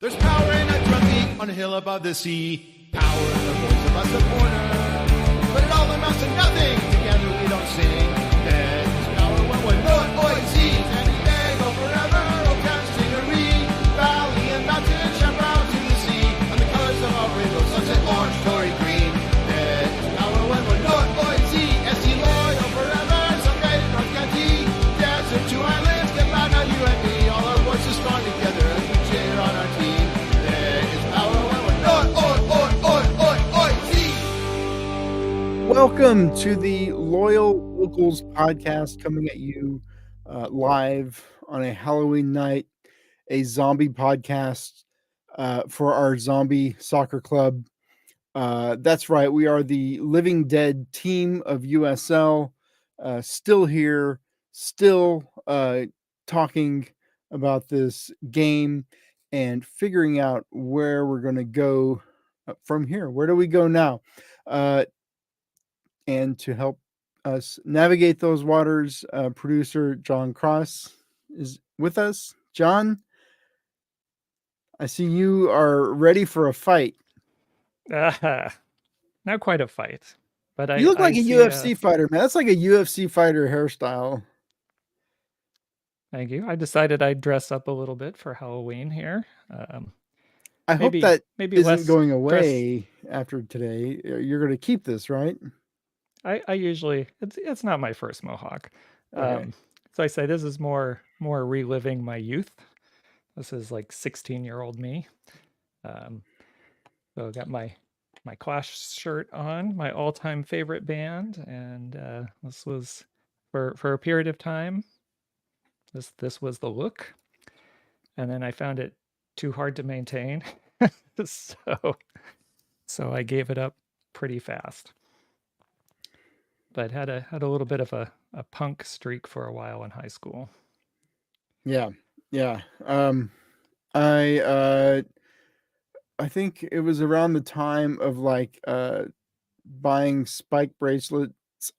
There's power in a drum beat on a hill above the sea. Power in the voice of a supporter. But it all amounts to nothing. Together we don't sing. There's power when we're not oizy. Any day, go forever. Oh, Town, Stingery. Valley and mountain, chaparral to the sea. And the colors of our rainbow, sunset, orange, Tory, green. There's power when we're not oizy. SC loyal forever. Someday in North County. Desert to islands, get back on you and me. All our voices strong together as we cheer on our team. Welcome to the Loyal Locals podcast, coming at you live on a Halloween night, a zombie podcast for our zombie soccer club. That's right, we are the Living Dead team of USL, still here, still talking about this game and figuring out where we're going to go from here. Where do we go now? And to help us navigate those waters, producer John Cross is with us. John, I see you are ready for a fight. Not quite a fight, but You look like a UFC fighter, man. That's like a UFC fighter hairstyle. Thank you. I decided I'd dress up a little bit for Halloween here. I hope that maybe isn't going away after today. You're going to keep this, right? I usually it's not my first mohawk. Okay. So I say this is more reliving my youth. This is like 16-year-old me. So I got my Clash shirt on, my all-time favorite band, and this was for a period of time. This was the look, and then I found it too hard to maintain, so I gave it up pretty fast. But had a little bit of a punk streak for a while in high school. Yeah. I think it was around the time of like buying spike bracelets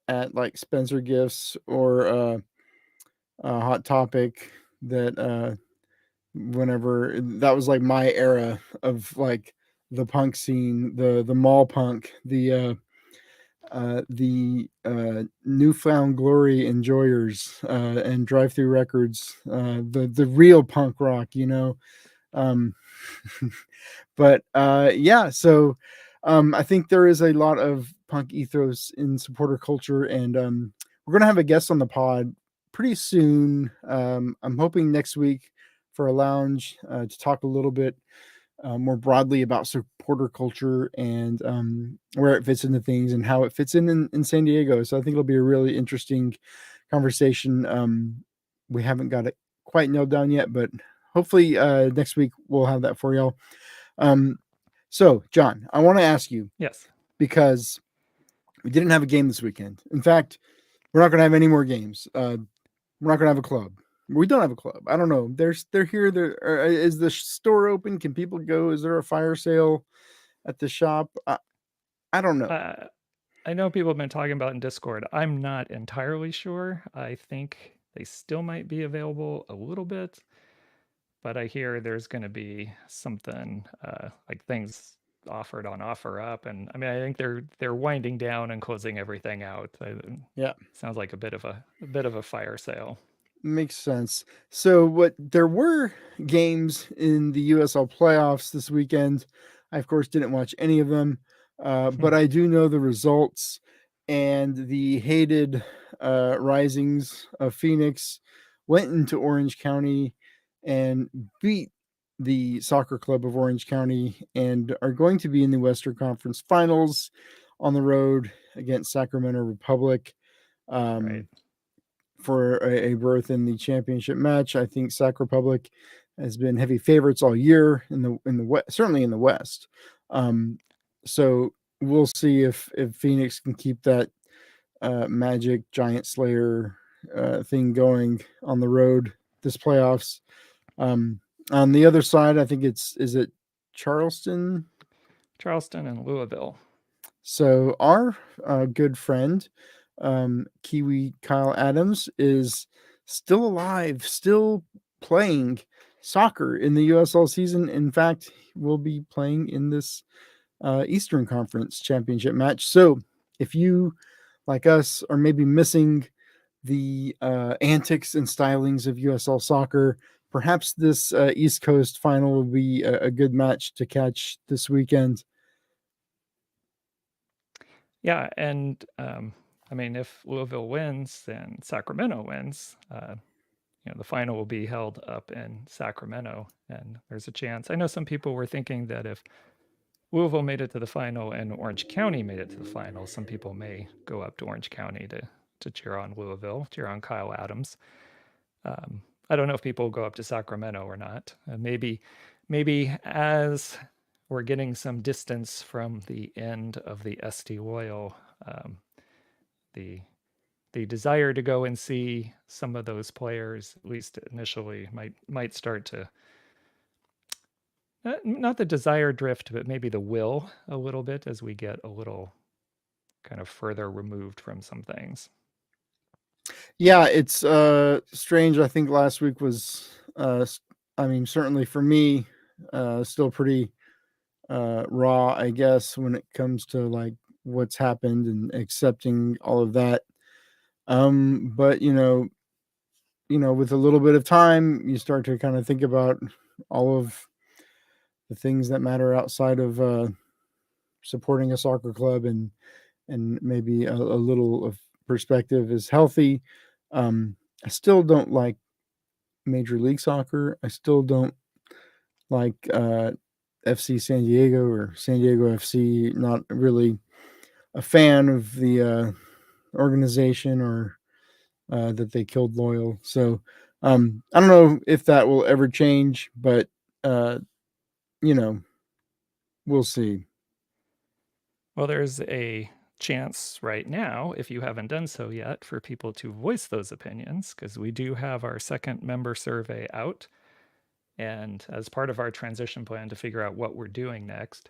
at like Spencer Gifts or Hot Topic that whenever that was like my era of like the punk scene, the mall punk, the Newfound Glory enjoyers and Drive Through Records, the real punk rock, you know. But yeah, so I think there is a lot of punk ethos in supporter culture, and we're gonna have a guest on the pod pretty soon. I'm hoping next week for a lounge to talk a little bit more broadly about supporter culture and where it fits into things and how it fits in San Diego. So I think it'll be a really interesting conversation. We haven't got it quite nailed down yet, but hopefully next week we'll have that for y'all. So John, I want to ask you, yes, because we didn't have a game this weekend. In fact, we're not going to have any more games. We're not going to have a club. We don't have a club. I don't know. They're here. Is the store open? Can people go? Is there a fire sale at the shop? I don't know. I know people have been talking about in Discord. I'm not entirely sure. I think they still might be available a little bit, but I hear there's going to be something like things offered on OfferUp, and I mean I think they're winding down and closing everything out. Yeah, sounds like a bit of a fire sale. Makes sense. So there were games in the USL playoffs this weekend. I of course didn't watch any of them, but I do know the results, and the hated Risings of Phoenix went into Orange County and beat the Soccer Club of Orange County and are going to be in the Western Conference Finals on the road against Sacramento Republic. Right. For a berth in the championship match. I think Sac Republic has been heavy favorites all year in the West, certainly in the West. So we'll see if Phoenix can keep that magic giant slayer thing going on the road this playoffs. On the other side, I think is it Charleston and Louisville. So our good friend Kiwi Kyle Adams is still alive, still playing. soccer in the USL season. In fact, we'll be playing in this Eastern Conference Championship match. So if you, like us, are maybe missing the antics and stylings of USL soccer, perhaps this East Coast final will be a good match to catch this weekend. Yeah, and I mean, if Louisville wins and Sacramento wins, the final will be held up in Sacramento, and there's a chance. I know some people were thinking that if Louisville made it to the final and Orange County made it to the final, some people may go up to Orange County to cheer on Louisville, cheer on Kyle Adams. I don't know if people will go up to Sacramento or not. Maybe as we're getting some distance from the end of the SD Loyal, the desire to go and see some of those players, at least initially, might start to not the desire drift, but maybe the will a little bit as we get a little kind of further removed from some things. Yeah, it's strange. I think last week was, I mean, certainly for me, still pretty raw, I guess, when it comes to like what's happened and accepting all of that. But with a little bit of time, you start to kind of think about all of the things that matter outside of supporting a soccer club, and maybe a little of perspective is healthy. I still don't like Major League Soccer. I still don't like FC San Diego or San Diego FC. Not really a fan of the organization or that they killed Loyal. So I don't know if that will ever change, but we'll see. Well, there's a chance right now, if you haven't done so yet, for people to voice those opinions, because we do have our second member survey out. And as part of our transition plan to figure out what we're doing next,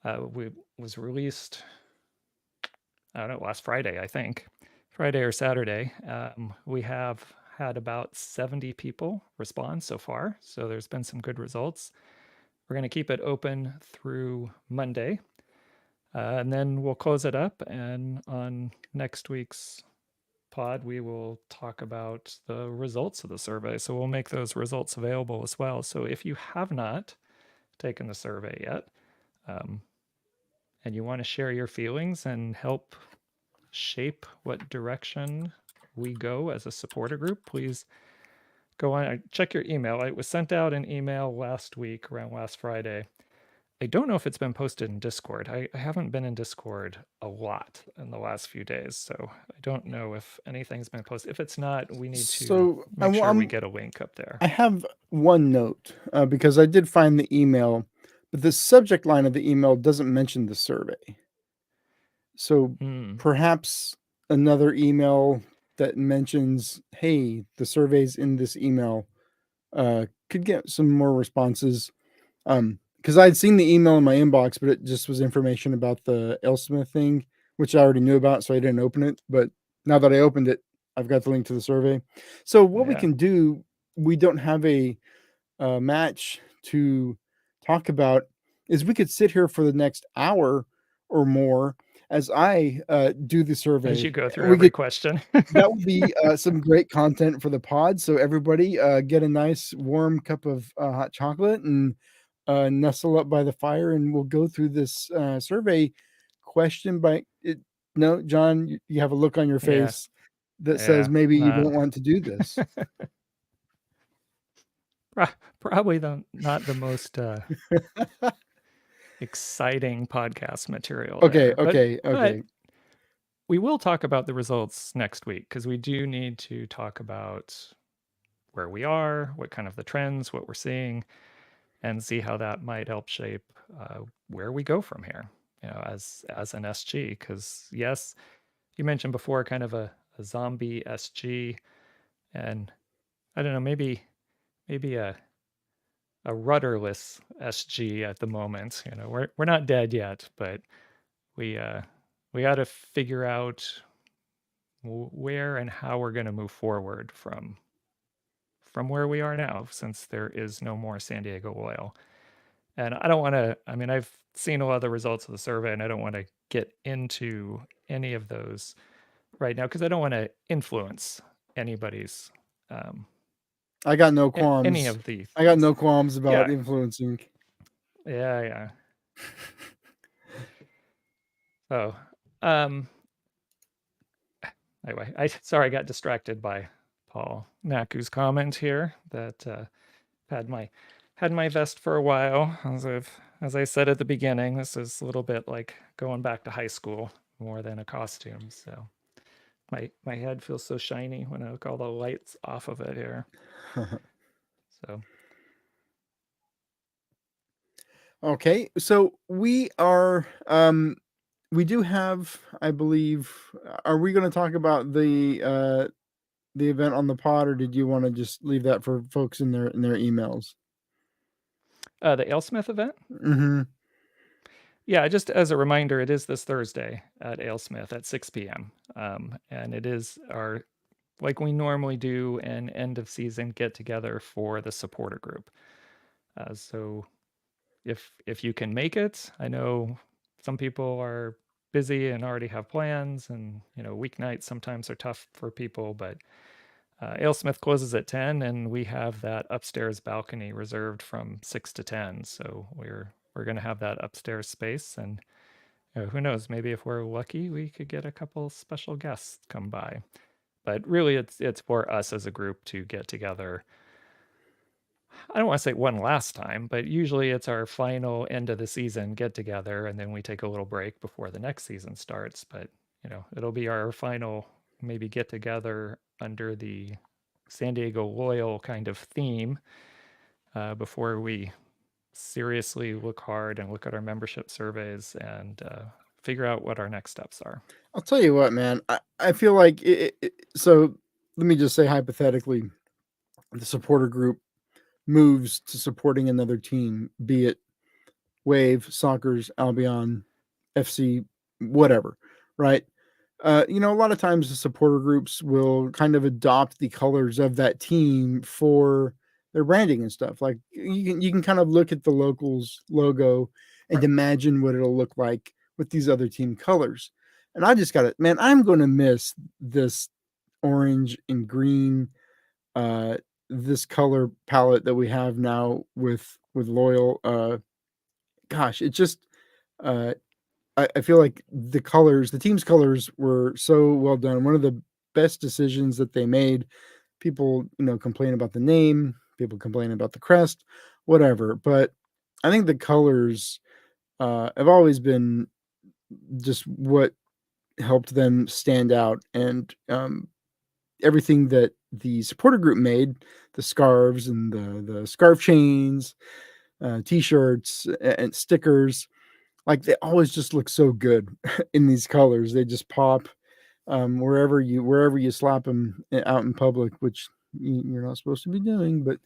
was released, I don't know, last Friday, I think, Friday or Saturday. We have had about 70 people respond so far. So there's been some good results. We're going to keep it open through Monday. And then we'll close it up. And on next week's pod, we will talk about the results of the survey. So we'll make those results available as well. So if you have not taken the survey yet, and you want to share your feelings and help shape what direction we go as a supporter group, please go on, check your email. It was sent out an email last week, around last Friday. I don't know if it's been posted in Discord. I haven't been in Discord a lot in the last few days, so I don't know if anything's been posted. If it's not, we need to make sure we get a link up there. I have one note because I did find the email, but the subject line of the email doesn't mention the survey. So perhaps another email that mentions, hey, the survey's in this email could get some more responses. Because I'd seen the email in my inbox, but it just was information about the AleSmith thing, which I already knew about, so I didn't open it. But now that I opened it, I've got the link to the survey. So what we can do, we don't have a match to talk about, is we could sit here for the next hour or more as I do the survey. As you go through every question. That would be some great content for the pod. So everybody get a nice warm cup of hot chocolate and nestle up by the fire, and we'll go through this survey question by it. No, John, you have a look on your face that says maybe you don't want to do this. Probably not the most exciting podcast material. Okay. But we will talk about the results next week, because we do need to talk about where we are, what kind of the trends, what we're seeing, and see how that might help shape where we go from here, as an SG. Because yes, you mentioned before kind of a zombie SG, and I don't know, maybe a rudderless SG at the moment. We're not dead yet, but we got to figure out where and how we're going to move forward from from where we are now, since there is no more San Diego oil. And I don't want to, I mean, I've seen a lot of the results of the survey, and I don't want to get into any of those right now because I don't want to influence anybody's, um, I got no any qualms. of the I got things. no qualms about Yeah. influencing. Yeah. So, um, anyway, sorry I got distracted by Paul Naku's comment here that had my vest for a while. As I said at the beginning, this is a little bit like going back to high school more than a costume. So my head feels so shiny when I look all the lights off of it here. So Okay, so we do have, I believe, are we going to talk about the event on the pod, or did you want to just leave that for folks in their emails? the AleSmith event. Mm-hmm. Yeah, just as a reminder, it is this Thursday at AleSmith at 6 p.m. And it is our, like we normally do, an end of season get together for the supporter group. So if you can make it, I know some people are busy and already have plans, and weeknights sometimes are tough for people, but AleSmith closes at 10, and we have that upstairs balcony reserved from 6 to 10. So we're going to have that upstairs space, and who knows, maybe if we're lucky, we could get a couple special guests come by. But really, it's for us as a group to get together. I don't want to say one last time, but usually it's our final end of the season get together, and then we take a little break before the next season starts. But it'll be our final maybe get together under the San Diego Loyal kind of theme before we seriously look hard and look at our membership surveys and figure out what our next steps are. I'll tell you what, man. I feel like so. Let me just say hypothetically, the supporter group moves to supporting another team, be it Wave, Soccer's, Albion, FC, whatever, right? A lot of times the supporter groups will kind of adopt the colors of that team for their branding and stuff. Like you can kind of look at the locals logo and imagine what it'll look like with these other team colors. And I just got it, man. I'm going to miss this orange and green, this color palette that we have now with Loyal. Gosh, it just I feel like the team's colors were so well done. One of the best decisions that they made. People, complain about the name, people complain about the crest, whatever. But I think the colors have always been just what helped them stand out. And everything that the supporter group made, the scarves and the scarf chains, t-shirts and stickers, like they always just look so good in these colors. They just pop wherever you slap them out in public, which you're not supposed to be doing, but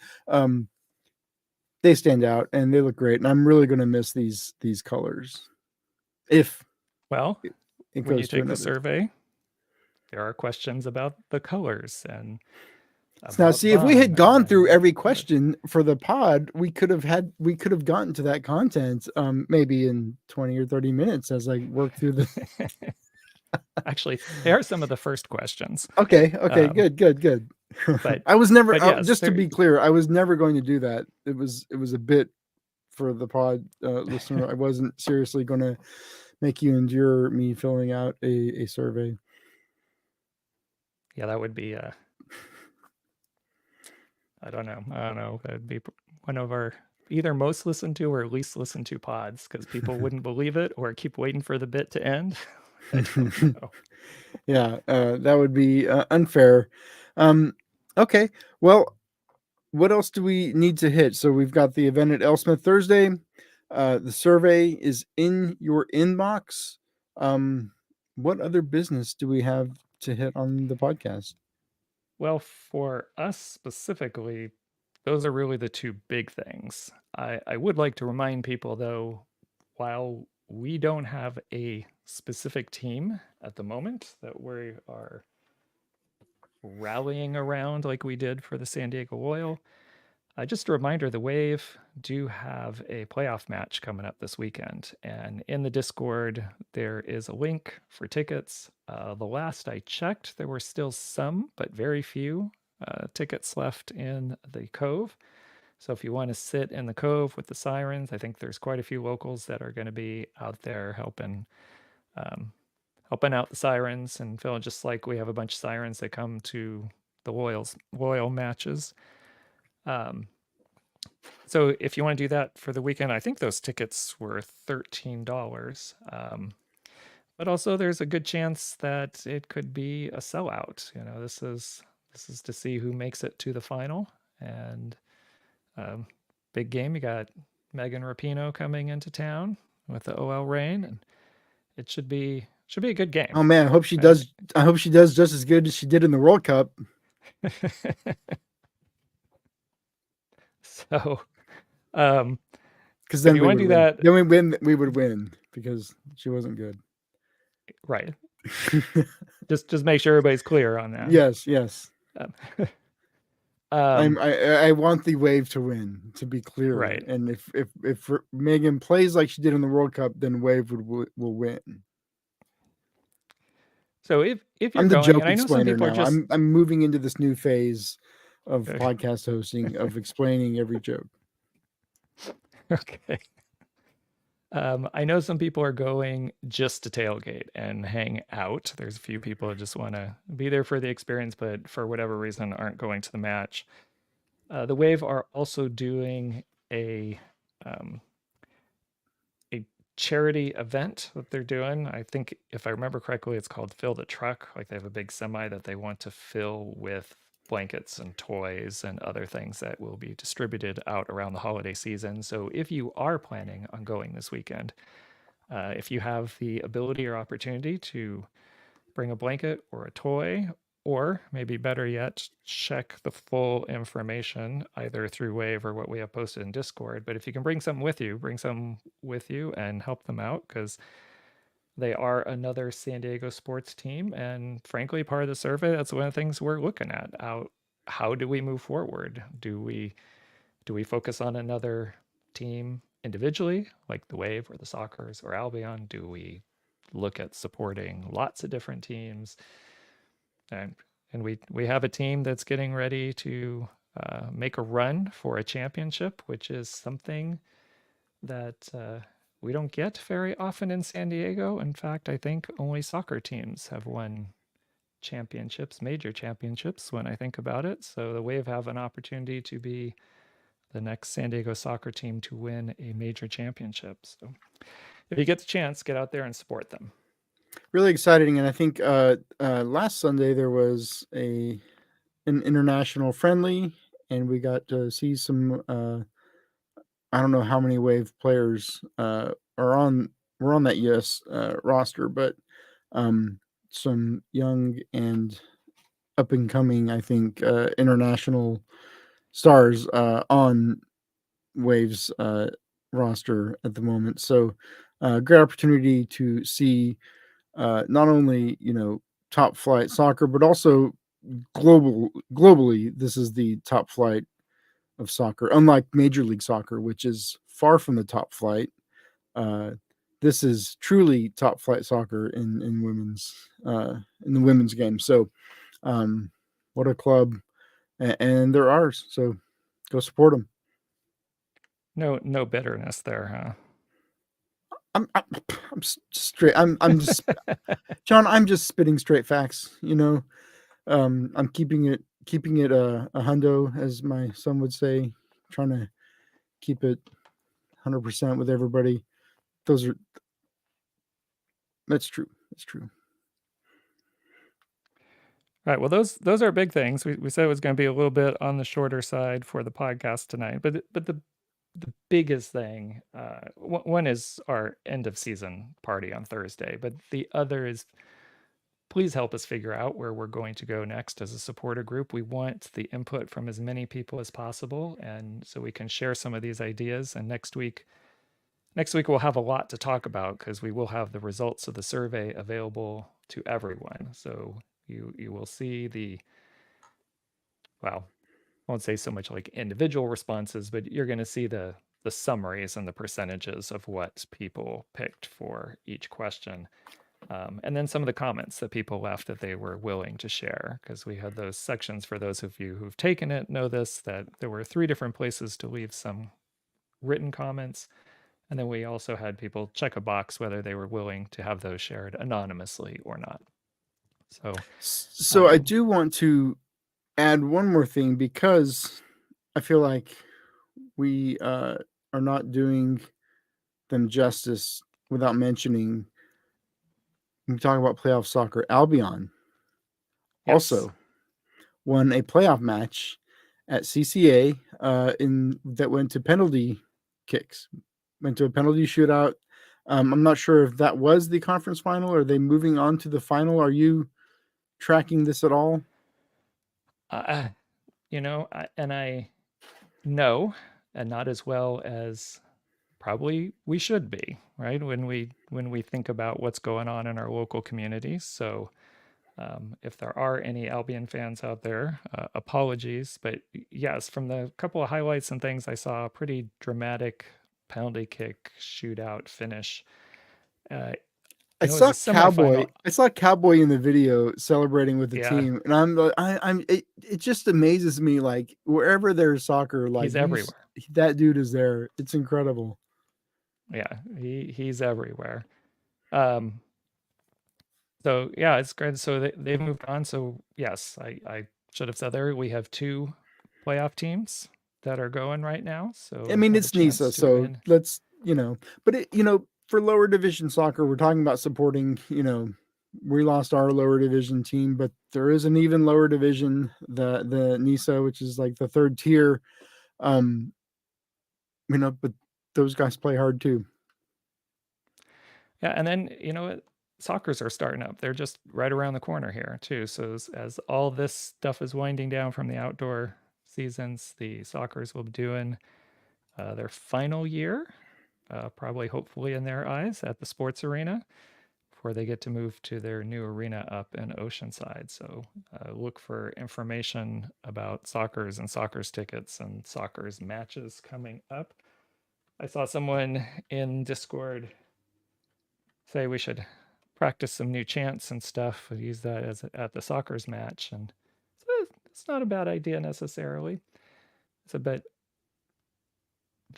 they stand out and they look great. And I'm really going to miss these colors. If Well, it when you goes to take the another. survey, there are questions about the colors and Now, about see, if we had them gone through and every question for the pod, we could have gotten to that content maybe in 20 or 30 minutes as I work through the. Actually, they are some of the first questions. Okay, good. But I was never, but yes, just to be clear, I was never going to do that. It was a bit for the pod listener. I wasn't seriously going to make you endure me filling out a survey. Yeah, that would be I don't know. That would be one of our either most listened to or least listened to pods because people wouldn't believe it or keep waiting for the bit to end. I don't know. Yeah, that would be unfair. Okay, well, what else do we need to hit? So we've got the event at AleSmith Thursday. The survey is in your inbox. What other business do we have to hit on the podcast? Well, for us specifically, those are really the two big things. I would like to remind people, though, while we don't have a specific team at the moment that we are rallying around like we did for the San Diego Loyal. Just a reminder, the Wave do have a playoff match coming up this weekend. And in the Discord, there is a link for tickets. The last I checked, there were still some, but very few tickets left in the Cove. So if you want to sit in the Cove with the Sirens, I think there's quite a few locals that are going to be out there um, helping out the Sirens and feeling just like we have a bunch of Sirens that come to the Loyal matches. So if you want to do that for the weekend, I think those tickets were $13. But also there's a good chance that it could be a sellout. This is to see who makes it to the final. And big game. You got Megan Rapinoe coming into town with the OL Reign, and it should be a good game. Oh man, I hope she does. I hope she does just as good as she did in the World Cup. So, because then you want to do that, then we would win because she wasn't good. Right. just make sure everybody's clear on that. Yes. I want the Wave to win, to be clear. Right. And if Megan plays like she did in the World Cup, then Wave will win. So if you're I'm the going, joke and I know some people now. are just I'm moving into this new phase of podcast hosting of explaining every joke. Okay. I know some people are going just to tailgate and hang out. There's a few people that just want to be there for the experience, but for whatever reason aren't going to the match. The Wave are also doing a charity event that they're doing. I think if I remember correctly, it's called Fill the Truck. Like they have a big semi that they want to fill with blankets and toys and other things that will be distributed out around the holiday season. So if you are planning on going this weekend, if you have the ability or opportunity to bring a blanket or a toy, or maybe better yet, check the full information either through Wave or what we have posted in Discord. But if you can bring something with you and help them out, because they are another San Diego sports team. And frankly, part of the survey, that's one of the things we're looking at. How do we move forward? Do we focus on another team individually, like the Wave or the Sockers or Albion? Do we look at supporting lots of different teams? And we have a team that's getting ready to make a run for a championship, which is something that we don't get very often in San Diego. In fact, I think only soccer teams have won championships, major championships, when I think about it. So the Wave have an opportunity to be the next San Diego soccer team to win a major championship. So if you get the chance, get out there and support them. Really exciting. And I think last Sunday there was an international friendly, and we got to see some I don't know how many Wave players were on that US roster, but some young and up and coming, I think, international stars on Wave's roster at the moment. So great opportunity to see not only top flight soccer, but also globally. This is the top flight of soccer, unlike Major League Soccer, which is far from the top flight. This is truly top flight soccer in the women's game. So what a club, and they're ours. So go support them. No bitterness there, huh? I'm straight. I'm just John. I'm just spitting straight facts. I'm keeping it a hundo, as my son would say. Trying to keep it 100% with everybody. That's true. That's true. All right. Well, those are big things. We said it was going to be a little bit on the shorter side for the podcast tonight, but the biggest thing, one is our end of season party on Thursday, but the other is, please help us figure out where we're going to go next as a supporter group. We want the input from as many people as possible, and so we can share some of these ideas. And next week we'll have a lot to talk about, because we will have the results of the survey available to everyone. So you will see the well, I won't say so much like individual responses, but you're going to see the summaries and the percentages of what people picked for each question. And then some of the comments that people left that they were willing to share, because we had those sections for those of you who've taken it know this, that there were 3 different places to leave some written comments. And then we also had people check a box whether they were willing to have those shared anonymously or not. So, So I do want to add one more thing because I feel like we are not doing them justice without mentioning. When we talk about playoff soccer, Albion yes. also won a playoff match at CCA in that went to penalty kicks, went to a penalty shootout. I'm not sure if that was the conference final. Or are they moving on to the final? Are you tracking this at all? You know, I know, and not as well as probably we should be, right? When we think about what's going on in our local communities. So if there are any Albion fans out there, apologies. But yes, from the couple of highlights and things I saw, a pretty dramatic penalty kick shootout finish. Uh, I it was saw a Cowboy. semifinal. I saw Cowboy in the video celebrating with the Yeah, team, and I'm. It just amazes me. Like wherever there's soccer, like he's everywhere. that dude is there. It's incredible. Yeah, he's everywhere. Um, so yeah, it's great. So they've moved on. So yes, I should have said there we have 2 playoff teams that are going right now. I So mean, have a it's Nisa, chance to so win. let's but for lower division soccer, we're talking about supporting. We lost our lower division team, but there is an even lower division, the Nisa, which is like the third tier. Um, but those guys play hard too. Yeah, and then soccer's are starting up. They're just right around the corner here too. So as all this stuff is winding down from the outdoor seasons, the soccer's will be doing their final year, probably hopefully in their eyes at the sports arena before they get to move to their new arena up in Oceanside. So look for information about soccer's and soccer's tickets and soccer's matches coming up. I saw someone in Discord say we should practice some new chants and stuff and use that as at the soccer's match. And so it's not a bad idea necessarily. It's a bit.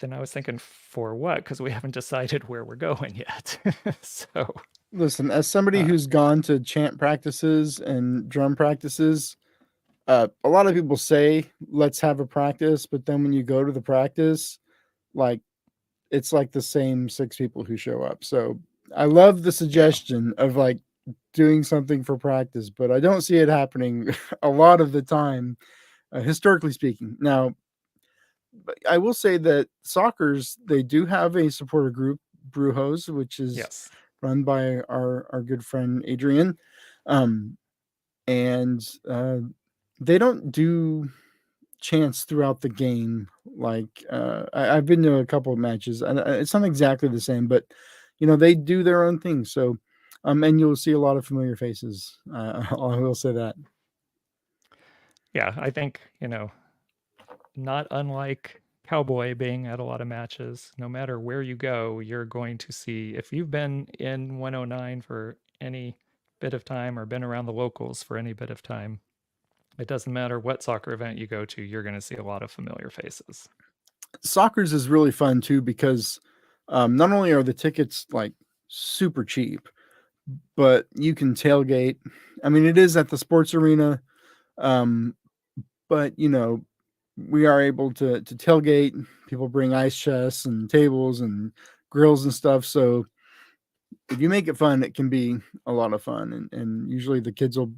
Then I was thinking, for what? Because we haven't decided where we're going yet. So, Listen, as somebody uh, who's gone to chant practices and drum practices, a lot of people say, let's have a practice. But then when you go to the practice, like it's like the same 6 people who show up. So I love the yeah, suggestion of like doing something for practice, but I don't see it happening a lot of the time, historically speaking. Now, but I will say that soccer's, they do have a supporter group, Brujos, which is yes, run by our good friend Adrian. Um, and they don't do chants throughout the game. Like I've been to a couple of matches, and it's not exactly the same, but they do their own thing. So, and you'll see a lot of familiar faces. I will say that. yeah. I think not unlike Cowboy being at a lot of matches. No matter where you go, you're going to see if you've been in 109 for any bit of time or been around the locals for any bit of time. It doesn't matter what soccer event you go to, you're going to see a lot of familiar faces. Soccer's is really fun too because not only are the tickets like super cheap, but you can tailgate. I mean, it is at the sports arena, um, but we are able to tailgate. People bring ice chests and tables and grills and stuff. So if you make it fun, it can be a lot of fun. And usually the kids will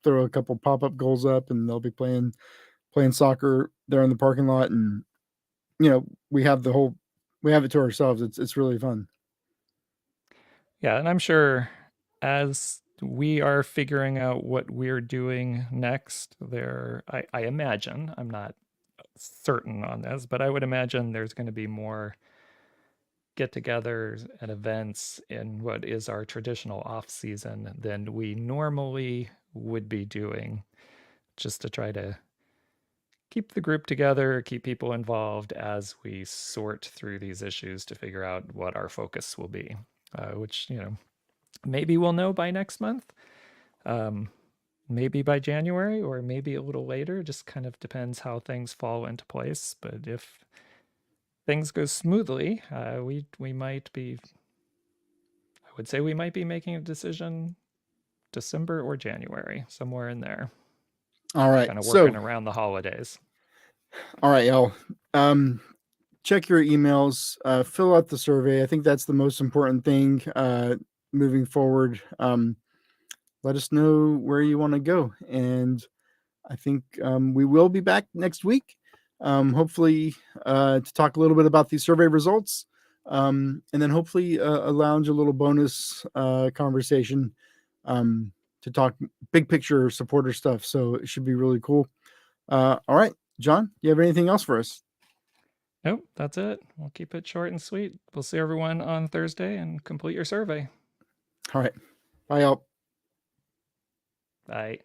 throw a couple pop up goals up, and they'll be playing soccer there in the parking lot. And we have we have it to ourselves. It's really fun. Yeah, and I'm sure as we are figuring out what we're doing next, I imagine, I'm not certain on this, but I would imagine there's going to be more get togethers and events in what is our traditional off season than we normally would be doing, just to try to keep the group together, keep people involved as we sort through these issues to figure out what our focus will be, which, maybe we'll know by next month, maybe by January, or maybe a little later. Just kind of depends how things fall into place. But if things go smoothly, we might be, I would say we might be making a decision December or January, somewhere in there. All right. Kind of working around the holidays. All right, y'all. Check your emails, fill out the survey. I think that's the most important thing moving forward. Let us know where you want to go. And I think we will be back next week, hopefully to talk a little bit about these survey results, and then hopefully a little bonus conversation to talk big picture supporter stuff. So it should be really cool. All right, John, do you have anything else for us? Nope, that's it. We'll keep it short and sweet. We'll see everyone on Thursday and complete your survey. All right. Bye, y'all. Bye.